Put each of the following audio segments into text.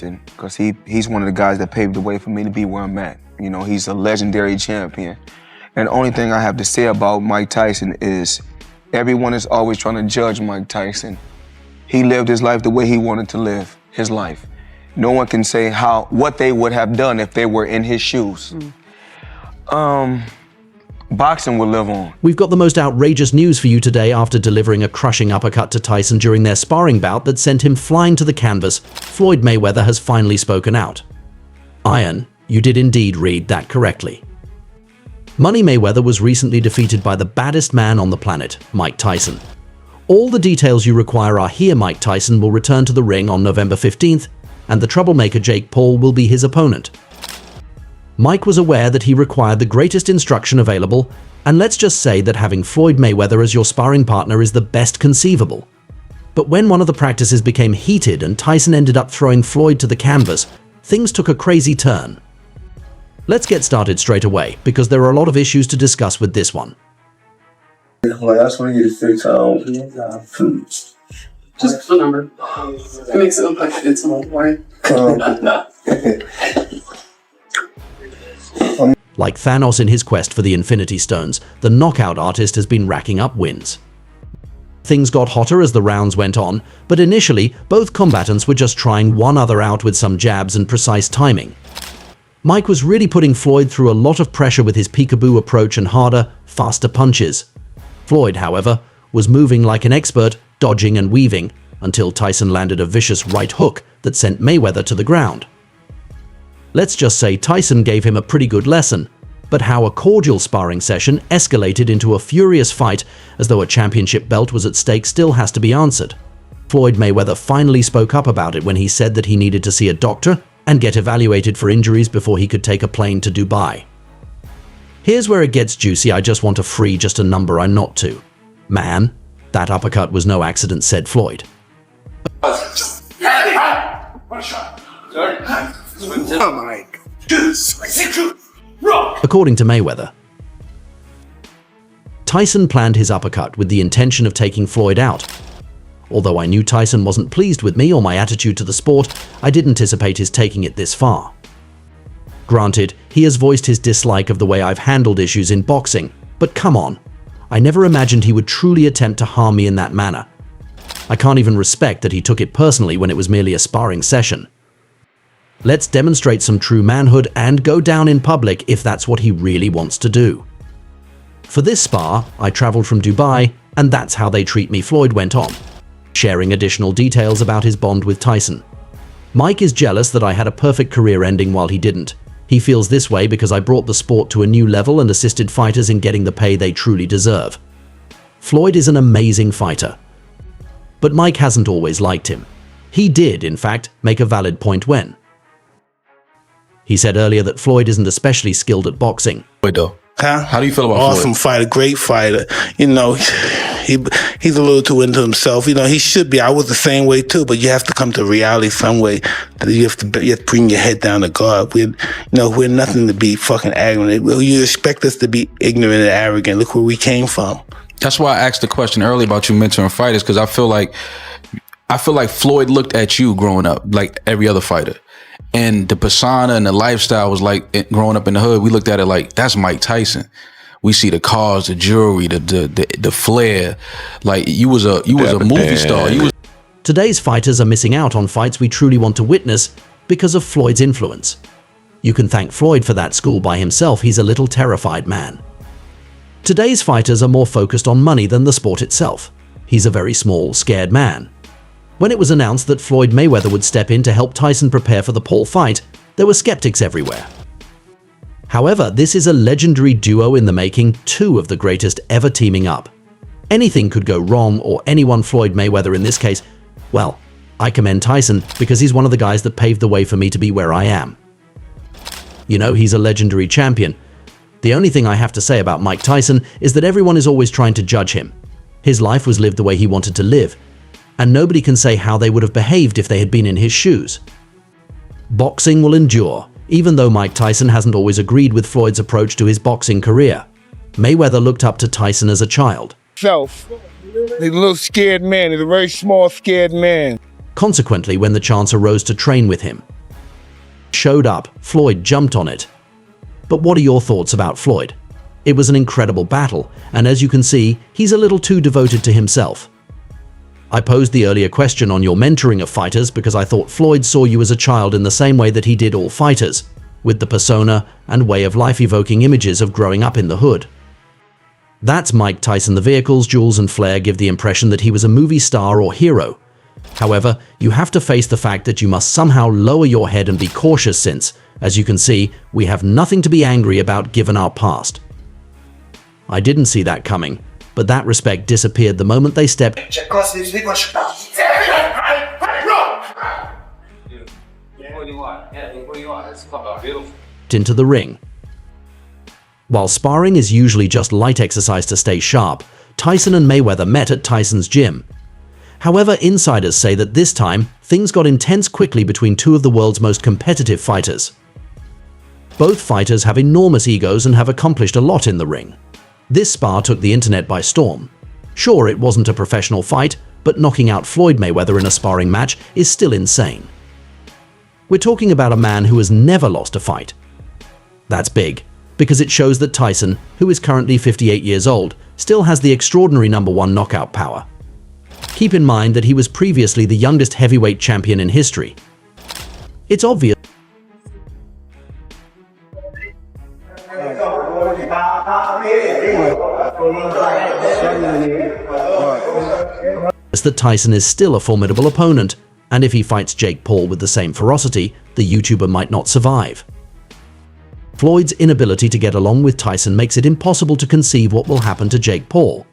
because he's one of the guys that paved the way for me to be where I'm at. You know, he's a legendary champion. And the only thing I have to say about Mike Tyson is everyone is always trying to judge Mike Tyson. He lived his life the way he wanted to live his life. No one can say what they would have done if they were in his shoes. Boxing will live on. We've got the most outrageous news for you today after delivering a crushing uppercut to Tyson during their sparring bout that sent him flying to the canvas. Floyd Mayweather has finally spoken out. Iron, you did indeed read that correctly. Money Mayweather was recently defeated by the baddest man on the planet, Mike Tyson. All the details you require are here. Mike Tyson will return to the ring on November 15th, and the troublemaker Jake Paul will be his opponent. Mike was aware that he required the greatest instruction available, and let's just say that having Floyd Mayweather as your sparring partner is the best conceivable. But when one of the practices became heated and Tyson ended up throwing Floyd to the canvas, things took a crazy turn. Let's get started straight away, because there are a lot of issues to discuss with this one. Like, I just want to get it fixed out. Just a number. It makes it look like I did something right. Like Thanos in his quest for the Infinity Stones, the knockout artist has been racking up wins. Things got hotter as the rounds went on, but initially, both combatants were just trying one another out with some jabs and precise timing. Mike was really putting Floyd through a lot of pressure with his peekaboo approach and harder, faster punches. Floyd, however, was moving like an expert, dodging and weaving, until Tyson landed a vicious right hook that sent Mayweather to the ground. Let's just say Tyson gave him a pretty good lesson, but how a cordial sparring session escalated into a furious fight as though a championship belt was at stake still has to be answered. Floyd Mayweather finally spoke up about it when he said that he needed to see a doctor and get evaluated for injuries before he could take a plane to Dubai. Here's where it gets juicy. I just want to free just a number I'm not to. Man, that uppercut was no accident, said Floyd. According to Mayweather, Tyson planned his uppercut with the intention of taking Floyd out. Although I knew Tyson wasn't pleased with me or my attitude to the sport, I didn't anticipate his taking it this far. Granted, he has voiced his dislike of the way I've handled issues in boxing, but come on, I never imagined he would truly attempt to harm me in that manner. I can't even respect that he took it personally when it was merely a sparring session. Let's demonstrate some true manhood and go down in public if that's what he really wants to do. For this spar, I traveled from Dubai, and that's how they treat me, Floyd went on, sharing additional details about his bond with Tyson. Mike is jealous that I had a perfect career ending while he didn't. He feels this way because I brought the sport to a new level and assisted fighters in getting the pay they truly deserve. Floyd is an amazing fighter. But Mike hasn't always liked him. He did, in fact, make a valid point when he said earlier that Floyd isn't especially skilled at boxing. Huh? How do you feel about Awesome Floyd? fighter, great fighter. You know, he's a little too into himself. You know, he should be. I was the same way too, but you have to come to reality some way. You have to bring your head down to God. We're nothing to be fucking arrogant. You expect us to be ignorant and arrogant. Look where we came from. That's why I asked the question earlier about you mentoring fighters, because I feel like Floyd looked at you growing up like every other fighter. And the persona and the lifestyle was like, growing up in the hood, we looked at it like, that's Mike Tyson. We see the cars, the jewelry, the flair. Like you was a movie star. Today's fighters are missing out on fights we truly want to witness because of Floyd's influence. You can thank Floyd for that. School by himself, he's a little terrified man. Today's fighters are more focused on money than the sport itself. He's a very small, scared man. When it was announced that Floyd Mayweather would step in to help Tyson prepare for the Paul fight, there were skeptics everywhere. However, this is a legendary duo in the making, two of the greatest ever teaming up. Anything could go wrong, or anyone. Floyd Mayweather in this case, well, I commend Tyson because he's one of the guys that paved the way for me to be where I am. You know, he's a legendary champion. The only thing I have to say about Mike Tyson is that everyone is always trying to judge him. His life was lived the way he wanted to live, and nobody can say how they would have behaved if they had been in his shoes. Boxing will endure, even though Mike Tyson hasn't always agreed with Floyd's approach to his boxing career. Mayweather looked up to Tyson as a child. He's a little scared man. He's a very small, scared man. Consequently, when the chance arose to train with him, showed up, Floyd jumped on it. But what are your thoughts about Floyd? It was an incredible battle, and as you can see, he's a little too devoted to himself. I posed the earlier question on your mentoring of fighters because I thought Floyd saw you as a child in the same way that he did all fighters, with the persona and way of life evoking images of growing up in the hood. That's Mike Tyson. The vehicles, jewels, and flair give the impression that he was a movie star or hero. However, you have to face the fact that you must somehow lower your head and be cautious since, as you can see, we have nothing to be angry about given our past. I didn't see that coming, but that respect disappeared the moment they stepped into the ring. While sparring is usually just light exercise to stay sharp, Tyson and Mayweather met at Tyson's gym. However, insiders say that this time, things got intense quickly between two of the world's most competitive fighters. Both fighters have enormous egos and have accomplished a lot in the ring. This spar took the internet by storm. Sure, it wasn't a professional fight, but knocking out Floyd Mayweather in a sparring match is still insane. We're talking about a man who has never lost a fight. That's big, because it shows that Tyson, who is currently 58 years old, still has the extraordinary #1 knockout power. Keep in mind that he was previously the youngest heavyweight champion in history. It's obvious that Tyson is still a formidable opponent, and if he fights Jake Paul with the same ferocity, the YouTuber might not survive. Floyd's inability to get along with Tyson makes it impossible to conceive what will happen to Jake Paul.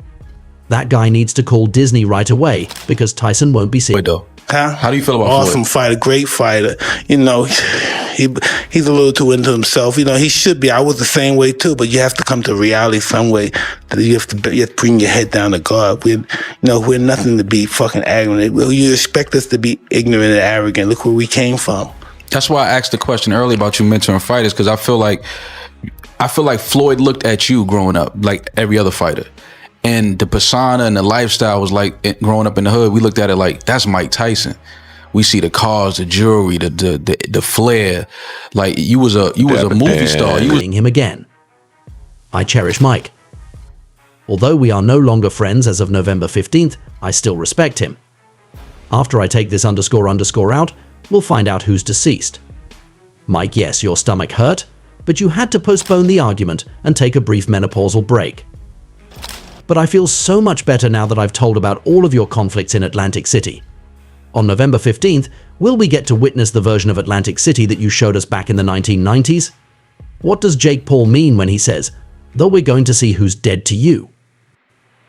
That guy needs to call Disney right away because Tyson won't be seen. How do you feel about Awesome Floyd? fighter, great fighter. He's a little too into himself. He should be. I was the same way too, but you have to come to reality some way. You have to bring your head down to God. We're nothing to be fucking arrogant. You expect us to be ignorant and arrogant. Look where we came from. That's why I asked the question earlier about you mentoring fighters, because I feel like Floyd looked at you growing up like every other fighter. And the persona and the lifestyle was like, growing up in the hood, we looked at it like, that's Mike Tyson. We see the cars, the jewelry, the flair. Like you was a movie star. You was him again. I cherish Mike. Although we are no longer friends as of November 15th, I still respect him. After I take this __ out, we'll find out who's deceased. Mike, yes, your stomach hurt, but you had to postpone the argument and take a brief menopausal break. But I feel so much better now that I've told about all of your conflicts in Atlantic City. On November 15th, will we get to witness the version of Atlantic City that you showed us back in the 1990s? What does Jake Paul mean when he says, though we're going to see who's dead to you?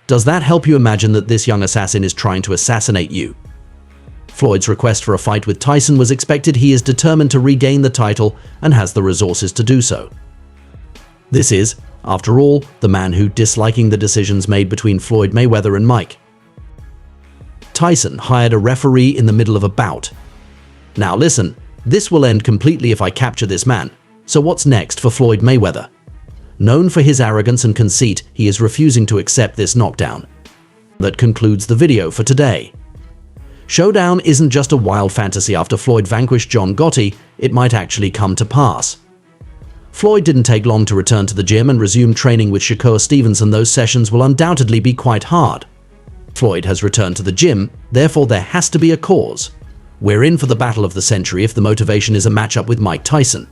Does that help you imagine that this young assassin is trying to assassinate you? Floyd's request for a fight with Tyson was expected. He is determined to regain the title and has the resources to do so. This is, after all, the man who disliking the decisions made between Floyd Mayweather and Mike Tyson hired a referee in the middle of a bout. Now listen, this will end completely if I capture this man. So what's next for Floyd Mayweather? Known for his arrogance and conceit, he is refusing to accept this knockdown. That concludes the video for today. Showdown isn't just a wild fantasy. After Floyd vanquished John Gotti, it might actually come to pass. Floyd didn't take long to return to the gym and resume training with Shakur Stevenson. Those sessions will undoubtedly be quite hard. Floyd has returned to the gym, therefore there has to be a cause. We're in for the battle of the century if the motivation is a matchup with Mike Tyson.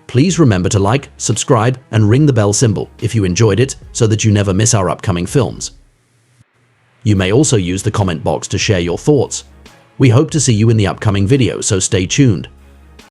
Please remember to like, subscribe, and ring the bell symbol if you enjoyed it so that you never miss our upcoming films. You may also use the comment box to share your thoughts. We hope to see you in the upcoming video, so stay tuned.